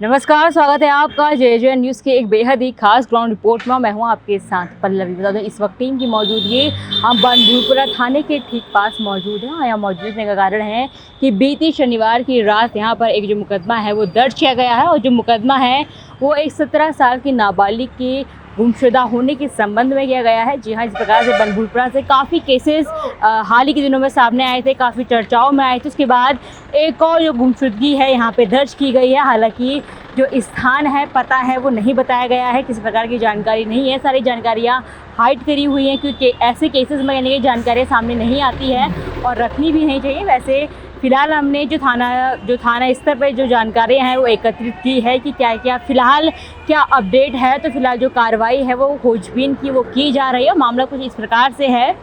नमस्कार, स्वागत है आपका जे न्यूज़ के एक बेहद ही खास ग्राउंड रिपोर्ट में। मैं हूं आपके साथ पल्लवी। बता दें इस वक्त टीम की मौजूदगी हम बनभूलपुरा थाने के ठीक पास मौजूद हैं। यहाँ मौजूद होने का कारण है कि बीती शनिवार की रात यहाँ पर एक जो मुकदमा है वो दर्ज किया गया है और जो मुकदमा है वो एक 17 साल की नाबालिग की गुमशुदा होने के संबंध में किया गया है। जी हाँ, इस प्रकार से बनभूलपुरा से काफ़ी केसेस हाल ही के दिनों में सामने आए थे, काफ़ी चर्चाओं में आए थे। उसके बाद एक और जो गुमशुदगी है यहाँ पे दर्ज की गई है। हालांकि जो स्थान है, पता है, वो नहीं बताया गया है, किसी प्रकार की जानकारी नहीं है। सारी जानकारियाँ हाइड करी हुई हैं क्योंकि ऐसे केसेस में यानी कि जानकारियाँ सामने नहीं आती है और रखनी भी नहीं चाहिए। वैसे फ़िलहाल हमने जो थाना स्तर पर जो जानकारियाँ हैं वो एकत्रित की है कि क्या फ़िलहाल क्या अपडेट है। तो फिलहाल जो कार्रवाई है वो खोजबीन की वो की जा रही है। मामला कुछ इस प्रकार से है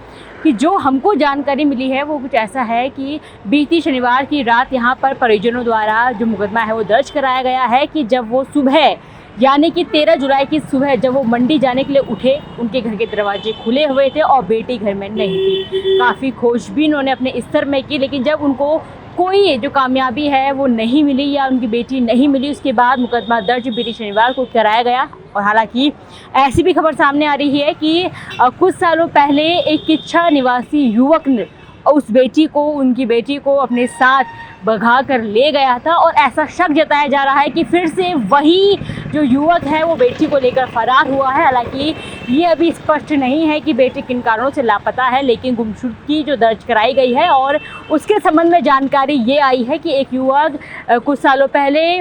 कि जो हमको जानकारी मिली है वो कुछ ऐसा है कि बीती शनिवार की रात यहाँ पर परिजनों द्वारा जो मुकदमा है वो दर्ज कराया गया है कि जब वो सुबह यानी कि 13 जुलाई की सुबह जब वो मंडी जाने के लिए उठे, उनके घर के दरवाजे खुले हुए थे और बेटी घर में नहीं थी। काफ़ी खोजबीन उन्होंने अपने स्तर में की, लेकिन जब उनको कोई जो कामयाबी है वो नहीं मिली या उनकी बेटी नहीं मिली, उसके बाद मुकदमा दर्ज बीती शनिवार को कराया गया। और हालांकि ऐसी भी खबर सामने आ रही है कि कुछ सालों पहले एक किच्छा निवासी युवक ने उस उनकी बेटी को अपने साथ भगा कर ले गया था और ऐसा शक जताया जा रहा है कि फिर से वही जो युवक है वो बेटी को लेकर फरार हुआ है। हालांकि ये अभी स्पष्ट नहीं है कि बेटी किन कारणों से लापता है, लेकिन गुमशुदगी जो दर्ज कराई गई है और उसके संबंध में जानकारी ये आई है कि एक युवक कुछ सालों पहले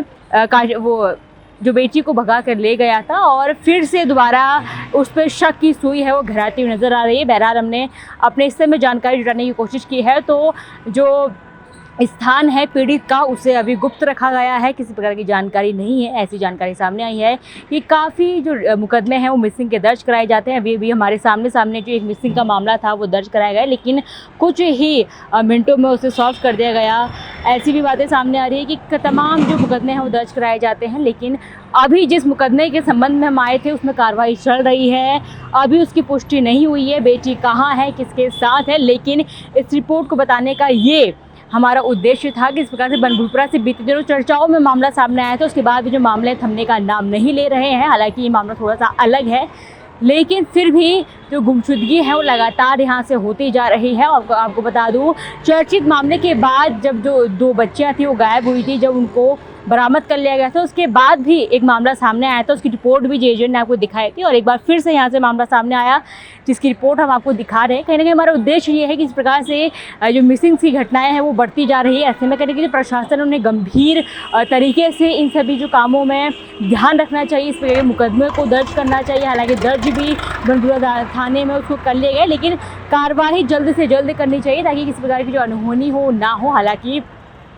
वो जो बेटी को भगा कर ले गया था और फिर से दोबारा उस पर शक की सुई है वो घराती हुई नज़र आ रही है। बहरहाल हमने अपने हिस्से में जानकारी जुटाने की कोशिश की है। तो जो स्थान है पीड़ित का उसे अभी गुप्त रखा गया है, किसी प्रकार की जानकारी नहीं है। ऐसी जानकारी सामने आई है कि काफ़ी जो मुकदमे हैं वो मिसिंग के दर्ज कराए जाते हैं। अभी हमारे सामने जो एक मिसिंग का मामला था वो दर्ज कराया गया, लेकिन कुछ ही मिनटों में उसे सॉल्व कर दिया गया। ऐसी भी बातें सामने आ रही है कि तमाम जो मुकदमे हैं वो दर्ज कराए जाते हैं, लेकिन अभी जिस मुकदमे के संबंध में हम आए थे उसमें कार्रवाई चल रही है। अभी उसकी पुष्टि नहीं हुई है बेटी कहाँ है, किसके साथ है, लेकिन इस रिपोर्ट को बताने का ये हमारा उद्देश्य था कि इस प्रकार से बनभूलपुरा से बीते दिनों चर्चाओं में मामला सामने आया था। उसके बाद भी जो मामले थमने का नाम नहीं ले रहे हैं। हालांकि ये मामला थोड़ा सा अलग है, लेकिन फिर भी जो गुमशुदगी है वो लगातार यहाँ से होती जा रही है। और आपको बता दूँ, चर्चित मामले के बाद जब जो 2 बच्चियाँ थी वो गायब हुई थी, जब उनको बरामद कर लिया गया था, उसके बाद भी एक मामला सामने आया था। उसकी रिपोर्ट भी जे ने आपको दिखाई थी और एक बार फिर से यहाँ से मामला सामने आया जिसकी रिपोर्ट हम आपको दिखा रहे हैं। कहीं ना कहीं हमारा उद्देश्य ये है कि इस प्रकार से जो मिसिंग की घटनाएं हैं वो बढ़ती जा रही है। ऐसे में कहने की प्रशासन उन्हें गंभीर तरीके से इन सभी जो कामों में ध्यान रखना चाहिए, इस प्रकार के मुकदमे को दर्ज करना चाहिए। हालांकि दर्ज भी बनभूलपुरा थाने में उसको कर लिया गया, लेकिन कार्रवाई जल्द से जल्द करनी चाहिए ताकि किसी प्रकार की जो अनहोनी हो ना हो। हालांकि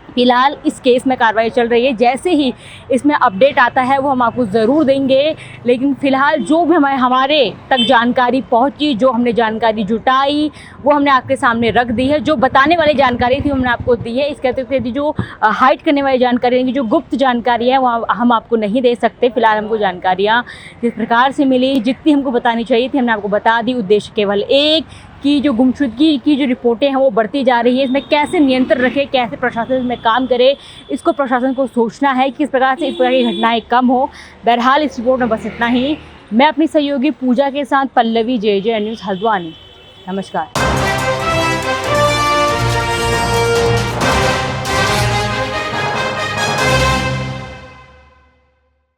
फिलहाल इस केस में कार्रवाई चल रही है। जैसे ही इसमें अपडेट आता है वो हम आपको ज़रूर देंगे, लेकिन फ़िलहाल जो भी हमारे तक जानकारी पहुंची, जो हमने जानकारी जुटाई वो हमने आपके सामने रख दी है। जो बताने वाली जानकारी थी हमने आपको दी है। इसके अतिरिक्त जो हाइड करने वाली जानकारी है, जो गुप्त जानकारी है वो हम आपको नहीं दे सकते। फिलहाल हमको जानकारियाँ जिस प्रकार से मिली, जितनी हमको बतानी चाहिए थी हमने आपको बता दी। उद्देश्य केवल एक कि जो गुमशुदगी की जो रिपोर्टें हैं वो बढ़ती जा रही है, इसमें कैसे नियंत्रण रखे, कैसे प्रशासन इसमें काम करे, इसको प्रशासन को सोचना है कि किस प्रकार से इस प्रकार की घटनाएं कम हो। बहरहाल इस रिपोर्ट में बस इतना ही। मैं अपनी सहयोगी पूजा के साथ पल्लवी, जे न्यूज़ हल्द्वानी। नमस्कार।